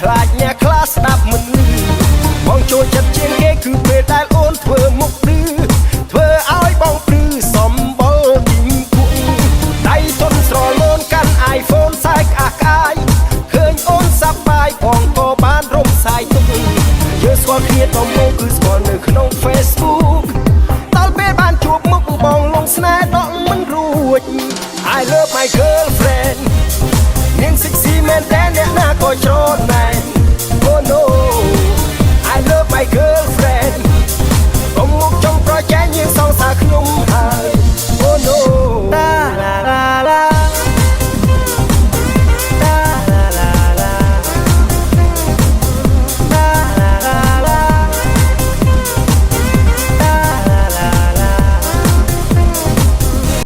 ខ្លាចអ្នកខ្លះស្ដាប់មិនបងចូលចិត្តជាងគេគឺពេលដែលអូនធ្វើមុខព្រឺធ្វើឲ្យបងព្រឺសំបល់ជីងគួងដៃទន់ស្រលូនកាន់ iPhone សាយក្អាស់ក្អាយឃើញអូនសប្បាយបងក៏បានរំសាយទុកយើងស្គាល់គ្នាដំបូងគឺស្គាល់នៅក្នុង Facebook ដល់ពេលបានជួបមុខបងលងស្នេហ៍ដកមិនរួច I love my girlfriend នាង sexy មែនតែអ្នកណាក៏ច្រណែន